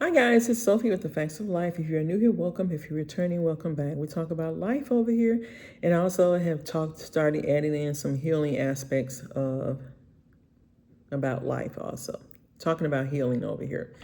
Hi guys, it's Sophie with the Facts of Life. If you're new here, welcome. If you're returning, welcome back. We talk about life over here, and I also have started adding in some healing aspects of about life. Also, talking about healing over here.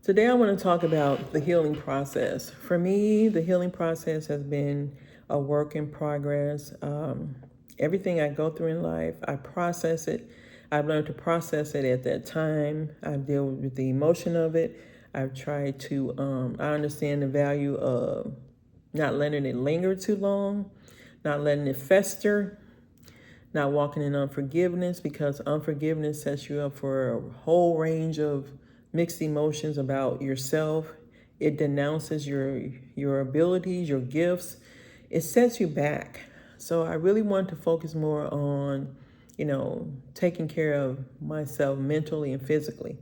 Today, I want to talk about the healing process. For me, the healing process has been a work in progress. Everything I go through in life, I process it. I've learned to process it at that time. I deal with the emotion of it. I've tried to, I understand the value of not letting it linger too long, not letting it fester, not walking in unforgiveness, because unforgiveness sets you up for a whole range of mixed emotions about yourself. It denounces your abilities, your gifts. It sets you back. So I really want to focus more on, taking care of myself mentally and physically.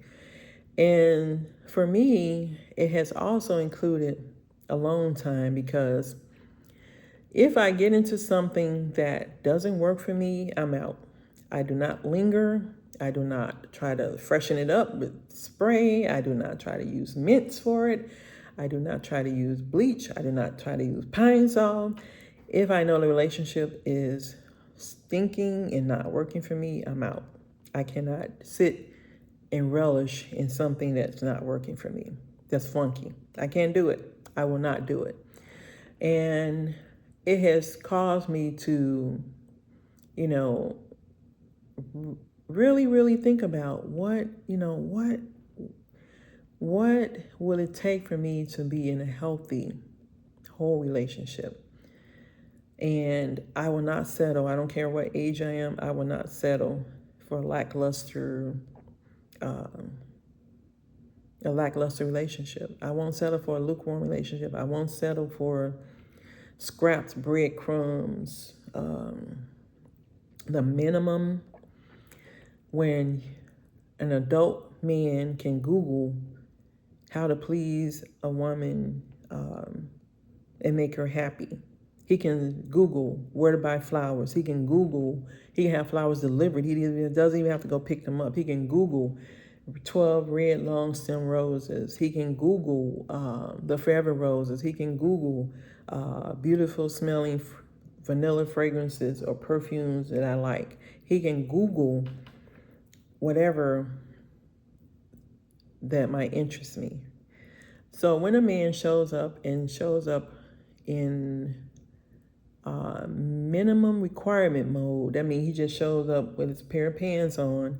And for me, it has also included alone time, because if I get into something that doesn't work for me, I'm out. I do not linger. I do not try to freshen it up with spray. I do not try to use mints for it. I do not try to use bleach. I do not try to use Pine Sol. If I know the relationship is stinking and not working for me, I'm out. I cannot sit and relish in something that's not working for me. That's funky. I can't do it. I will not do it. And it has caused me to, you know, really think about what will it take for me to be in a healthy, whole relationship. And I will not settle. I don't care what age I am. I will not settle for a lackluster relationship. I won't settle for a lukewarm relationship. I won't settle for scraps, breadcrumbs, the minimum. When an adult man can Google how to please a woman and make her happy. He can Google where to buy flowers. He can have flowers delivered. He doesn't even have to go pick them up. He can Google 12 red long stem roses. He can Google the forever roses. He can Google beautiful smelling vanilla fragrances or perfumes that I like. He can Google whatever that might interest me. So when a man shows up in minimum requirement mode, that means he just shows up with his pair of pants on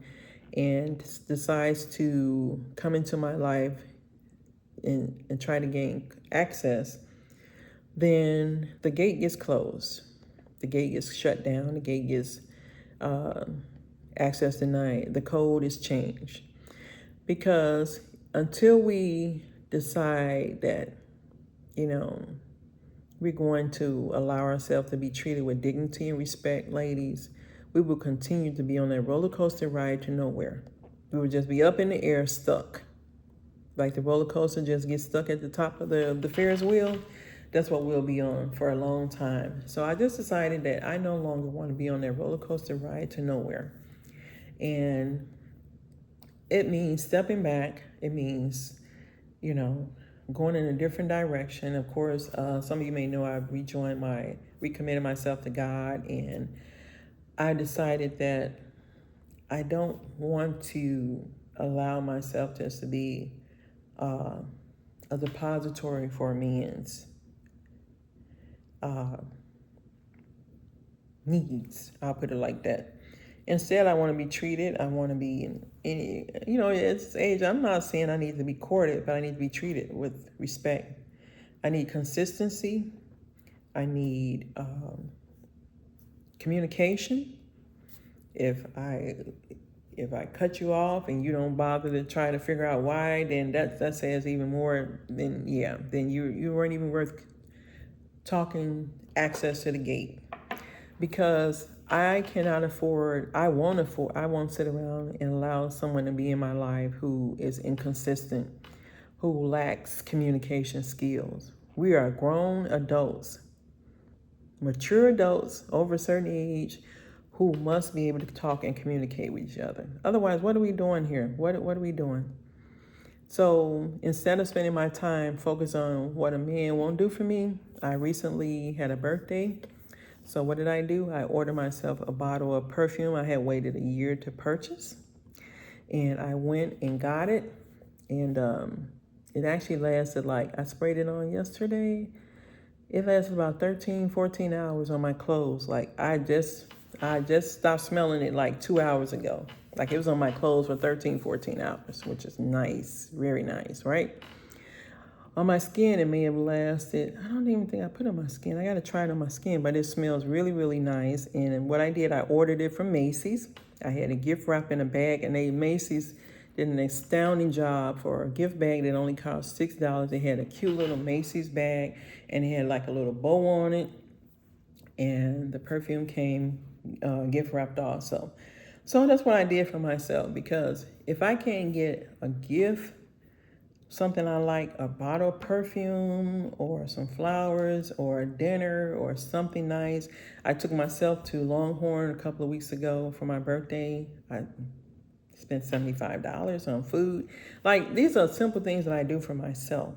and decides to come into my life and try to gain access, then the gate gets closed. The gate gets shut down. The gate gets access denied. The code is changed. Because until we decide that, we're going to allow ourselves to be treated with dignity and respect, ladies, we will continue to be on that roller coaster ride to nowhere. We will just be up in the air, stuck. Like the roller coaster just gets stuck at the top of the Ferris wheel. That's what we'll be on for a long time. So I just decided that I no longer want to be on that roller coaster ride to nowhere. And it means stepping back. It means, going in a different direction. Of course, some of you may know I've recommitted myself to God, and I decided that I don't want to allow myself just to be a depository for men's needs. I'll put it like that. Instead, I want to be treated. I want to be in any, at this age, I'm not saying I need to be courted, but I need to be treated with respect. I need consistency. I need communication. If I cut you off and you don't bother to try to figure out why, then that says even more. Then you weren't even worth talking access to the gate, because I won't sit around and allow someone to be in my life who is inconsistent, who lacks communication skills. We are grown adults, mature adults over a certain age, who must be able to talk and communicate with each other. Otherwise, what are we doing here? What are we doing? So instead of spending my time focused on what a man won't do for me, I recently had a birthday. So what did I do? I ordered myself a bottle of perfume I had waited a year to purchase. And I went and got it. And it actually lasted I sprayed it on yesterday. It lasted about 13, 14 hours on my clothes. I just stopped smelling it 2 hours ago. It was on my clothes for 13, 14 hours, which is nice, very nice, right? On my skin, it may have lasted, I don't even think I put it on my skin. I got to try it on my skin, but it smells really, really nice. And what I did, I ordered it from Macy's. I had a gift wrap in a bag, and Macy's did an astounding job for a gift bag that only cost $6. They had a cute little Macy's bag, and it had a little bow on it, and the perfume came gift wrapped also. So that's what I did for myself, because if I can't get a gift, something I like, a bottle of perfume or some flowers or a dinner or something nice. I took myself to Longhorn a couple of weeks ago for my birthday. I spent $75 on food. These are simple things that I do for myself.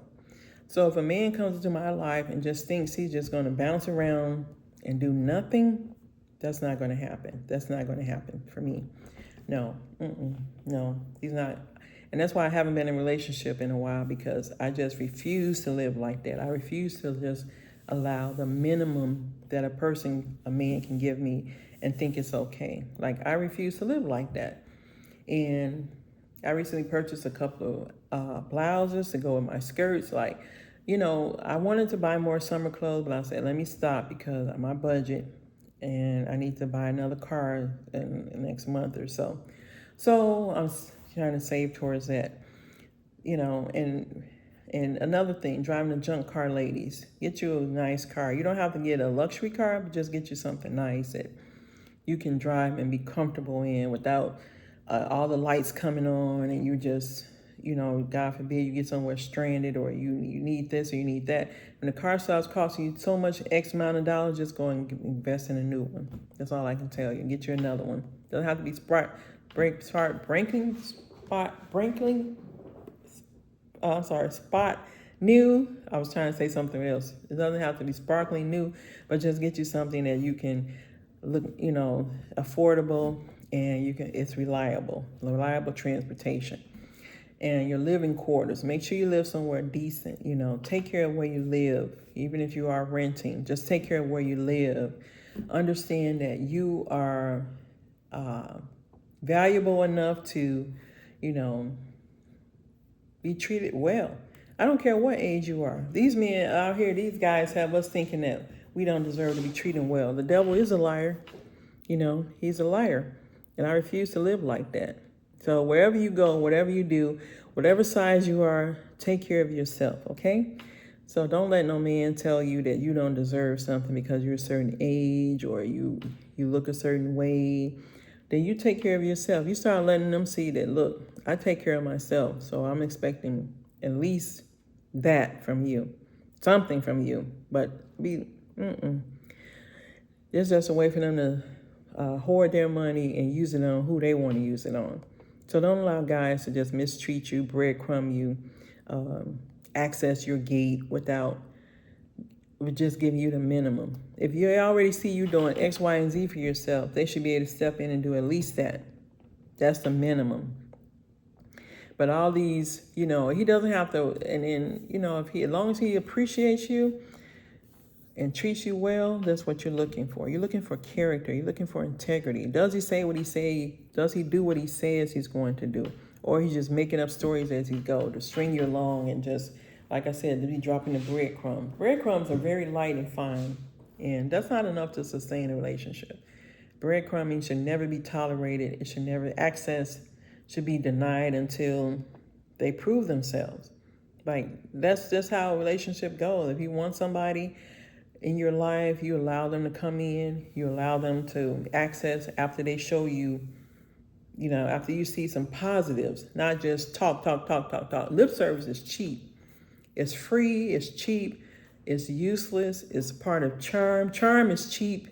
So if a man comes into my life and just thinks he's just going to bounce around and do nothing, that's not going to happen. That's not going to happen for me. No, no, he's not. And that's why I haven't been in a relationship in a while, because I just refuse to live like that. I refuse to just allow the minimum that a man can give me and think it's okay. I refuse to live like that. And I recently purchased a couple of blouses to go with my skirts. I wanted to buy more summer clothes, but I said, let me stop because of my budget, and I need to buy another car in the next month or so. So I'm trying to save towards that, and another thing, driving a junk car, ladies, get you a nice car. You don't have to get a luxury car, but just get you something nice that you can drive and be comfortable in without all the lights coming on, and you just, God forbid you get somewhere stranded, or you need this or you need that. When the car starts costing you so much X amount of dollars, just go and invest in a new one. That's all I can tell you. Get you another one. Doesn't have to be spot new. I was trying to say something else. It doesn't have to be sparkling new, but just get you something that you can look, affordable, and it's reliable transportation. And your living quarters, make sure you live somewhere decent. Take care of where you live. Even if you are renting, just take care of where you live. Understand that you are valuable enough to, be treated well. I don't care what age you are. These men out here, these guys have us thinking that we don't deserve to be treated well. The devil is a liar. He's a liar. And I refuse to live like that. So wherever you go, whatever you do, whatever size you are, take care of yourself, okay? So don't let no man tell you that you don't deserve something because you're a certain age, or you look a certain way. Then you take care of yourself. You start letting them see that, look, I take care of myself, so I'm expecting at least that from you, something from you. But it's just a way for them to hoard their money and use it on who they want to use it on. So don't allow guys to just mistreat you, breadcrumb you, access your gate without just giving you the minimum. If you already see you doing X, Y, and Z for yourself, they should be able to step in and do at least that. That's the minimum. But all these, he doesn't have to, and then, as long as he appreciates you and treats you well, that's what you're looking for. You're looking for character. You're looking for integrity. Does he say what he say? Does he do what he says he's going to do? Or he's just making up stories as he goes to string you along and just, like I said, to be dropping the breadcrumbs. Breadcrumbs are very light and fine, and that's not enough to sustain a relationship. Breadcrumbing should never be tolerated. It should never, access should be denied until they prove themselves. That's just how a relationship goes. If you want somebody in your life, you allow them to come in, you allow them to access after they show you, after you see some positives, not just talk. Lip service is cheap. It's free, it's cheap, it's useless, it's part of charm. Charm is cheap,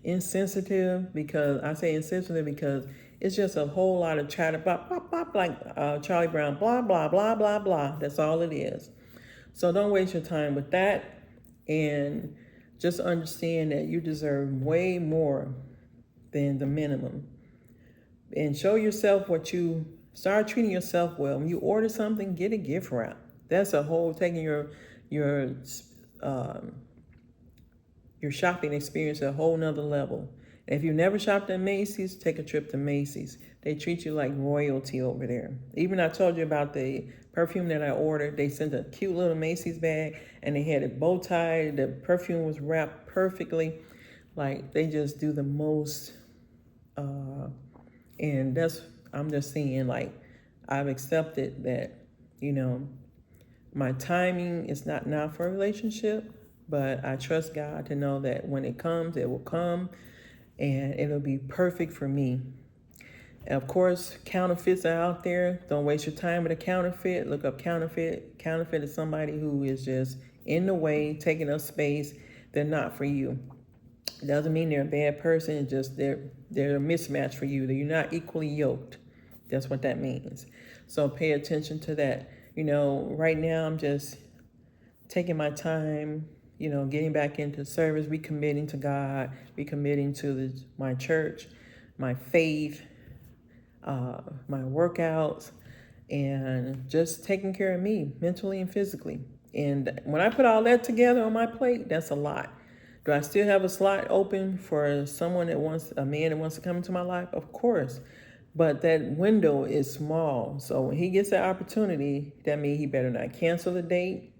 insensitive, because I say insensitive because It's just a whole lot of chatter, blah, blah, blah, like Charlie Brown, blah, blah, blah, blah, blah. That's all it is. So don't waste your time with that. And just understand that you deserve way more than the minimum. And show yourself start treating yourself well. When you order something, get a gift wrap. That's a whole, taking your shopping experience to a whole nother level. And if you've never shopped at Macy's, take a trip to Macy's. They treat you like royalty over there. Even I told you about the perfume that I ordered. They sent a cute little Macy's bag and they had it bow tied. The perfume was wrapped perfectly. Like, they just do the most. And I'm just saying, like, I've accepted that, my timing is not now for a relationship, but I trust God to know that when it comes, it will come and it'll be perfect for me. And of course, counterfeits are out there. Don't waste your time with a counterfeit. Look up counterfeit. Counterfeit is somebody who is just in the way, taking up space. They're not for you. It doesn't mean they're a bad person. It's just they're a mismatch for you. You're not equally yoked. That's what that means. So pay attention to that. Right now I'm just taking my time, getting back into service, recommitting to God, recommitting to my church, my faith, my workouts, and just taking care of me mentally and physically. And when I put all that together on my plate, that's a lot. Do I still have a slot open for a man that wants to come into my life? Of course. But that window is small. So when he gets that opportunity, that means he better not cancel the date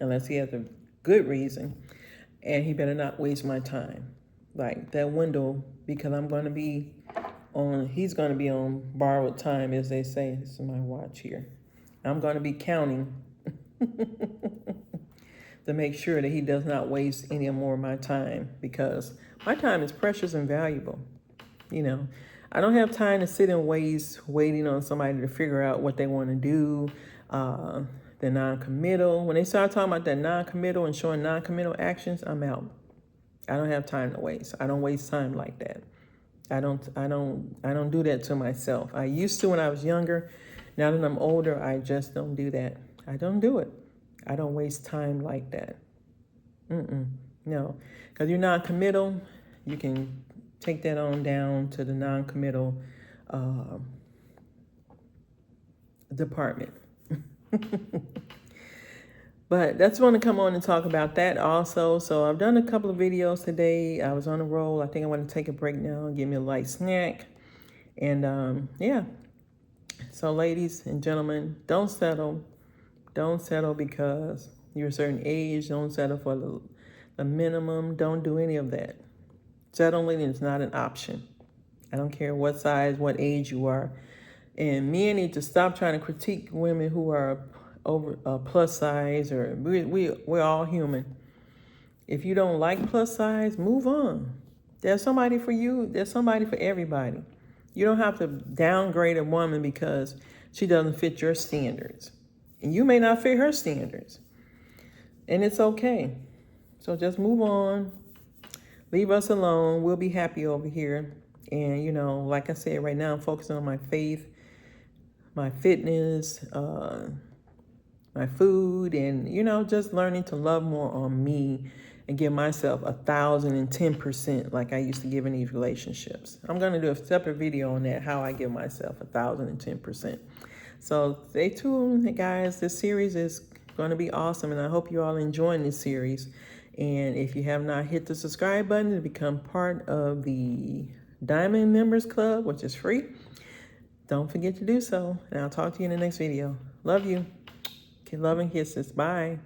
unless he has a good reason. And he better not waste my time. Like that window, because he's going to be on borrowed time, as they say. This is my watch here. I'm going to be counting to make sure that he does not waste any more of my time, because my time is precious and valuable. I don't have time to sit and waiting on somebody to figure out what they want to do. The non-committal. When they start talking about that non-committal and showing non-committal actions, I'm out. I don't have time to waste. I don't waste time like that. I don't do that to myself. I used to when I was younger. Now that I'm older, I just don't do that. I don't do it. I don't waste time like that. No, because you're non-committal, you can take that on down to the non-committal department. But that's want to come on and talk about that also. So I've done a couple of videos today. I was on a roll. I think I want to take a break now and give me a light snack. And yeah. So ladies and gentlemen, don't settle. Don't settle because you're a certain age. Don't settle for the minimum. Don't do any of that. Settling is not an option. I don't care what size, what age you are. And men need to stop trying to critique women who are over plus size, or we're all human. If you don't like plus size, move on. There's somebody for you. There's somebody for everybody. You don't have to downgrade a woman because she doesn't fit your standards. And you may not fit her standards. And it's okay. So just move on. Leave us alone. We'll be happy over here. And, like I said, right now I'm focusing on my faith, my fitness, my food, and, just learning to love more on me and give myself 1,010% like I used to give in these relationships. I'm going to do a separate video on that, how I give myself 1,010%. So stay tuned, guys. This series is going to be awesome, and I hope you all enjoying this series. And if you have not hit the subscribe button to become part of the Diamond Members Club, which is free, don't forget to do so. And I'll talk to you in the next video. Love you. Love and kisses. Bye.